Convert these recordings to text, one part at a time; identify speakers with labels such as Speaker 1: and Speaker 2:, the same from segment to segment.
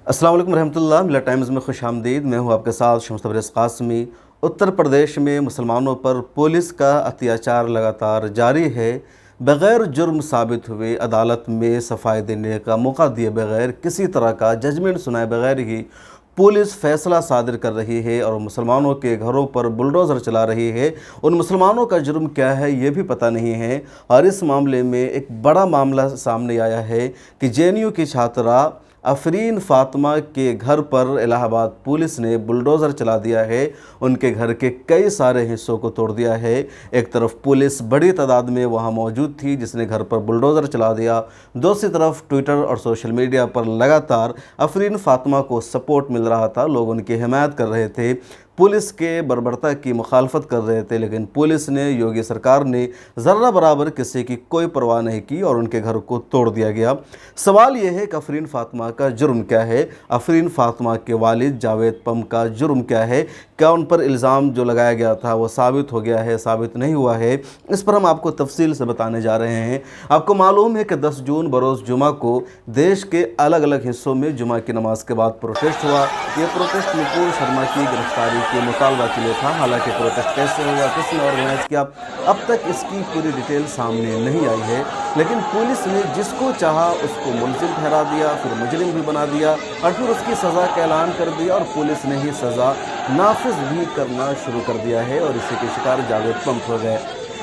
Speaker 1: अस्सलाम वालेकुम रहमतुल्लाह। मिला टाइम्स में खुश आमदीद। मैं हूँ आपके साथ शम्स तबरेज़ क़ासमी। उत्तर प्रदेश में मुसलमानों पर पुलिस का अत्याचार लगातार जारी है। बग़ैर जुर्म साबित हुए अदालत में सफाई देने का मौका दिए बग़ैर, किसी तरह का जजमेंट सुनाए बग़ैर ही पुलिस फ़ैसला सादिर कर रही है और मुसलमानों के घरों पर बुलडोज़र चला रही है। उन मुसलमानों का जुर्म क्या है ये भी पता नहीं है। और इस मामले में एक बड़ा मामला सामने आया है कि JNU की छात्रा अफरीन फ़ातिमा के घर पर इलाहाबाद पुलिस ने बुलडोज़र चला दिया है। उनके घर के कई सारे हिस्सों को तोड़ दिया है। एक तरफ पुलिस बड़ी तादाद में वहां मौजूद थी जिसने घर पर बुलडोज़र चला दिया, दूसरी तरफ ट्विटर और सोशल मीडिया पर लगातार अफरीन फ़ातिमा को सपोर्ट मिल रहा था। लोग उनकी हिमायत कर रहे थे, पुलिस के बर्बरता की मुखालफत कर रहे थे, लेकिन पुलिस ने, योगी सरकार ने ज़र्रा बराबर किसी की कोई परवाह नहीं की और उनके घर को तोड़ दिया गया। सवाल यह है कि अफरीन फ़ातिमा का जुर्म क्या है? अफरीन फ़ातिमा के वालिद जावेद पम का जुर्म क्या है? क्या उन पर इल्ज़ाम जो लगाया गया था वो साबित हो गया है, साबित नहीं हुआ है? इस पर हम आपको तफसील से बताने जा रहे हैं। आपको मालूम है कि 10 जून बरोज़ जुमा को देश के अलग अलग हिस्सों में जुमा की नमाज के बाद प्रोटेस्ट हुआ। ये प्रोटेस्ट नुपुर शर्मा की गिरफ्तारी के मुतालबा के लिए था। हालांकि प्रोटेस्ट कैसे हुआ, किसने ऑर्गेनाइज किया, अब तक इसकी पूरी डिटेल सामने नहीं आई है। लेकिन पुलिस ने जिसको चाहा उसको मुलजिम ठहरा दिया, फिर मुजरिम भी बना दिया और फिर उसकी सज़ा का ऐलान कर दिया और पुलिस ने ही सज़ा नाफिज भी करना शुरू कर दिया है और इसी के शिकार जावेद पम हो गए।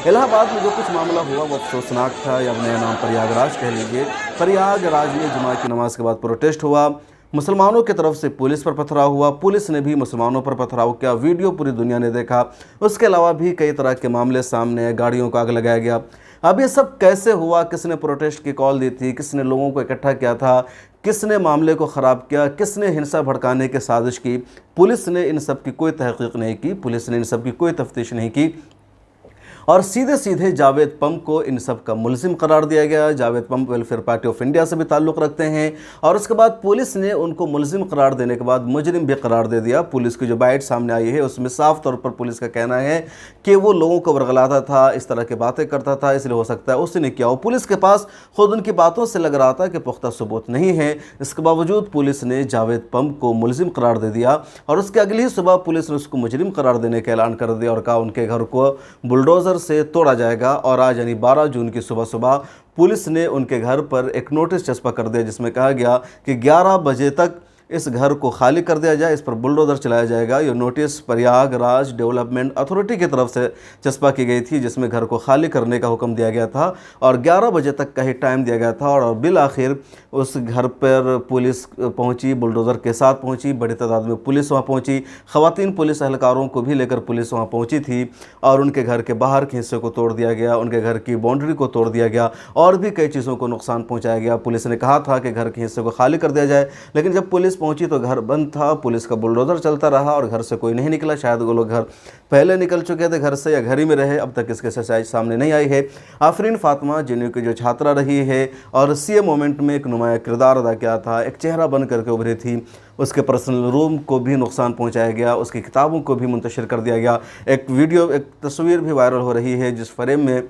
Speaker 1: इलाहाबाद में जो कुछ मामला हुआ वो अफसोसनाक था, या नया नाम प्रयागराज कह लीजिए। प्रयागराज में जुमा की नमाज के बाद प्रोटेस्ट हुआ। मुसलमानों की तरफ से पुलिस पर पथराव हुआ, पुलिस ने भी मुसलमानों पर पथराव किया। वीडियो पूरी दुनिया ने देखा। उसके अलावा भी कई तरह के मामले सामने आए, गाड़ियों को आग लगाया गया। अब ये सब कैसे हुआ? किसने प्रोटेस्ट की कॉल दी थी? किसने लोगों को इकट्ठा किया था? किसने मामले को ख़राब किया? किसने हिंसा भड़काने की साजिश की? पुलिस ने इन सब की कोई तहकीक नहीं की, पुलिस ने इन सब की कोई तफ्तीश नहीं की और सीधे सीधे जावेद पम को इन सब का मुलजिम करार दिया गया। जावेद पम वेलफेयर पार्टी ऑफ इंडिया से भी ताल्लुक़ रखते हैं और उसके बाद पुलिस ने उनको मुलजिम करार देने के बाद मुजरिम भी करार दे दिया। पुलिस की जो बाइट सामने आई है उसमें साफ तौर पर पुलिस का कहना है कि वो लोगों को वर्गलाता था, इस तरह की बातें करता था, इसलिए हो सकता है उसने किया हो। पुलिस के पास खुद उनकी बातों से लग रहा था कि पुख्ता सबूत नहीं है। इसके बावजूद पुलिस ने जावेद पम को मुलजिम करार दे दिया और उसके अगली ही सुबह पुलिस ने उसको मुजरिम करार देने का ऐलान कर दिया और कहा उनके घर को बुलडोज़र से तोड़ा जाएगा। और आज यानी 12 जून की सुबह सुबह पुलिस ने उनके घर पर एक नोटिस चस्पा कर दिया जिसमें कहा गया कि 11 बजे तक इस घर को खाली कर दिया जाए, इस पर बुलडोज़र चलाया जाएगा। ये नोटिस प्रयागराज डेवलपमेंट अथॉरिटी की तरफ से चस्पा की गई थी जिसमें घर को खाली करने का हुक्म दिया गया था और 11 बजे तक का ही टाइम दिया गया था। और बिल आखिर उस घर पर पुलिस पहुंची, बुलडोज़र के साथ पहुंची, बड़ी तादाद में पुलिस वहां पहुंची। ख़वातीन पुलिस एहलकारों को भी लेकर पुलिस वहां पहुंची थी और उनके घर के बाहर के हिस्से को तोड़ दिया गया, उनके घर की बाउंड्री को तोड़ दिया गया और भी कई चीज़ों को नुकसान पहुँचाया गया। पुलिस ने कहा था कि घर के हिस्से को खाली कर दिया जाए, लेकिन जब पुलिस पहुंची तो घर बंद था। पुलिस का बुलडोज़र चलता रहा और घर से कोई नहीं निकला। शायद वो लोग घर पहले निकल चुके थे घर से या घर ही में रहे। अब तक इसके सच्चाई सामने नहीं आई है। अफरीन फ़ातिमा JNU की जो छात्रा रही है और CA मूवमेंट में एक नुमाया किरदार अदा किया था, एक चेहरा बन करके उभरी थी, उसके पर्सनल रूम को भी नुकसान पहुंचाया गया, उसकी किताबों को भी मुंतशिर कर दिया गया। एक वीडियो, एक तस्वीर भी वायरल हो रही है जिस फ्रेम में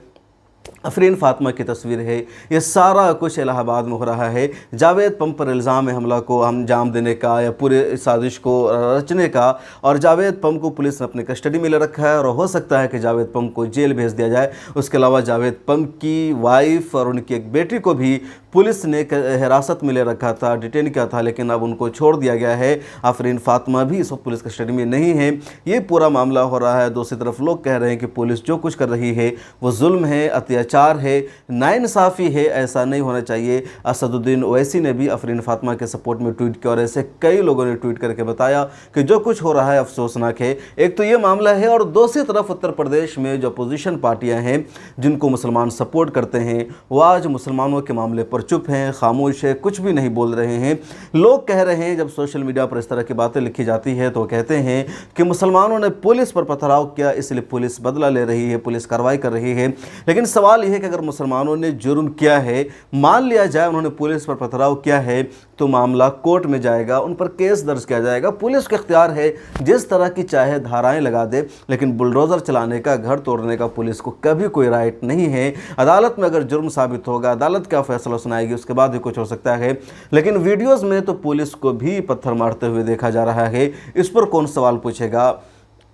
Speaker 1: अफरीन फ़ातिमा की तस्वीर है। ये सारा कुछ इलाहाबाद में हो रहा है। जावेद पम पर इल्ज़ाम है हमला को अंजाम देने का या पूरे साजिश को रचने का और जावेद पम को पुलिस ने अपनी कस्टडी में ले रखा है और हो सकता है कि जावेद पम को जेल भेज दिया जाए। उसके अलावा जावेद पम की वाइफ और उनकी एक बेटी को भी पुलिस ने हिरासत में ले रखा था, डिटेन किया था, लेकिन अब उनको छोड़ दिया गया है। अफरीन फ़ातिमा भी इस वक्त पुलिस कस्टडी में नहीं है। ये पूरा मामला हो रहा है। दूसरी तरफ लोग कह रहे हैं कि पुलिस जो कुछ कर रही है वो जुल्म है, अत्याचार है, नाइंसाफ़ी है, ऐसा नहीं होना चाहिए। असदुद्दीन ओवैसी ने भी अफरीन फ़ातिमा के सपोर्ट में ट्वीट किया और ऐसे कई लोगों ने ट्वीट करके बताया कि जो कुछ हो रहा है अफसोसनाक है। एक तो ये मामला है और दूसरी तरफ उत्तर प्रदेश में जो अपोजिशन पार्टियां हैं जिनको मुसलमान सपोर्ट करते हैं वो आज मुसलमानों के मामले पर चुप हैं, खामोश है, कुछ भी नहीं बोल रहे हैं। लोग कह रहे हैं, जब सोशल मीडिया पर इस तरह की बातें लिखी जाती है तो कहते हैं कि मुसलमानों ने पुलिस पर पथराव किया इसलिए पुलिस बदला ले रही है, पुलिस कार्रवाई कर रही है। लेकिन सवाल यह है कि अगर मुसलमानों ने जुर्म किया है, मान लिया जाए उन्होंने पुलिस पर पथराव किया है, तो मामला कोर्ट में जाएगा, उन पर केस दर्ज किया जाएगा। पुलिस का इख्तियार है जिस तरह की चाहे धाराएं लगा दे, लेकिन बुलडोज़र चलाने का, घर तोड़ने का पुलिस को कभी कोई राइट नहीं है। अदालत में अगर जुर्म साबित होगा, अदालत क्या फैसला सुनाएगी आएगी उसके बाद भी कुछ हो सकता है। लेकिन वीडियोज़ में तो पुलिस को भी पत्थर मारते हुए देखा जा रहा है। इस पर कौन सवाल पूछेगा,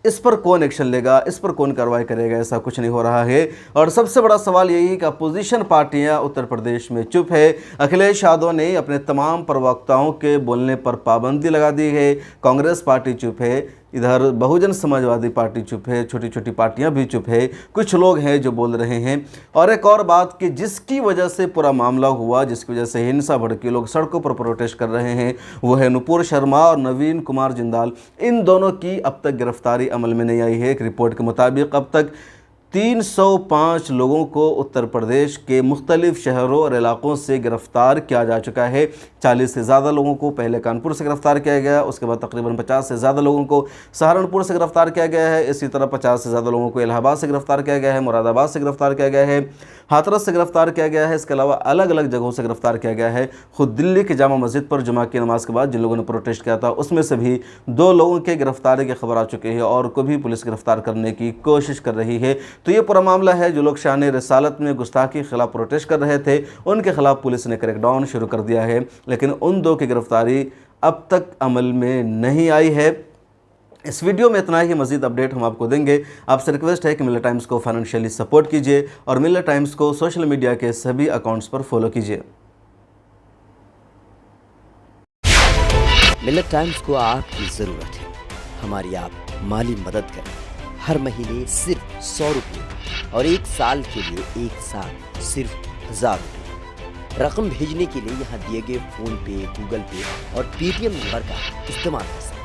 Speaker 1: इस पर कौन एक्शन लेगा, इस पर कौन कार्रवाई करेगा, ऐसा कुछ नहीं हो रहा है। और सबसे बड़ा सवाल यही है कि अपोजिशन पार्टियां उत्तर प्रदेश में चुप है। अखिलेश यादव ने अपने तमाम प्रवक्ताओं के बोलने पर पाबंदी लगा दी है। कांग्रेस पार्टी चुप है, इधर बहुजन समाजवादी पार्टी चुप है, छोटी छोटी पार्टियां भी चुप है, कुछ लोग हैं जो बोल रहे हैं। और एक और बात कि जिसकी वजह से पूरा मामला हुआ, जिसकी वजह से हिंसा भड़की, लोग सड़कों पर प्रोटेस्ट कर रहे हैं, वो है नुपुर शर्मा और नवीन कुमार जिंदाल। इन दोनों की अब तक गिरफ्तारी अमल में नहीं आई है। एक रिपोर्ट के मुताबिक अब तक 305 लोगों को उत्तर प्रदेश के मुख्तलिफ शहरों और इलाकों से गिरफ़्तार किया जा चुका है। 40 से ज़्यादा लोगों को पहले कानपुर से गिरफ़्तार किया गया, उसके बाद तकरीबन 50 से ज़्यादा लोगों को सहारनपुर से गिरफ़्तार किया गया है। इसी तरह 50 से ज़्यादा लोगों को इलाहाबाद से गिरफ़्तार किया गया है, मुरादाबाद से गिरफ़्तार किया गया है, हाथरस से गिरफ़्तार किया गया है। इसके अलावा अलग अलग जगहों से गिरफ़्तार किया गया है। खुद दिल्ली की जामा मस्जिद पर जुमा की नमाज के बाद जिन लोगों ने प्रोटेस्ट किया था उसमें से भी 2 लोगों के गिरफ़्तारी की खबर आ चुकी है और को भी पुलिस गिरफ़्तार करने की कोशिश कर रही है। तो ये पूरा मामला है। जो लोग शान रिसालत में गुस्ताखी के खिलाफ प्रोटेस्ट कर रहे थे उनके खिलाफ पुलिस ने क्रैकडाउन शुरू कर दिया है, लेकिन उन 2 की गिरफ्तारी अब तक अमल में नहीं आई है। इस वीडियो में इतना ही, मजीद अपडेट हम आपको देंगे। आपसे रिक्वेस्ट है कि मिलत टाइम्स को फाइनेंशियली सपोर्ट कीजिए और मिलत टाइम्स को सोशल मीडिया के सभी अकाउंट्स पर फॉलो कीजिए।
Speaker 2: मिलत टाइम्स को आपकी ज़रूरत है, हमारी आप माली मदद करें। हर महीने सिर्फ 100 रुपये और 1 साल के लिए एक साथ सिर्फ 1000 रुपये। रकम भेजने के लिए यहाँ दिए गए फ़ोन पे, गूगल पे और पेटीएम नंबर का इस्तेमाल कर सकते हैं।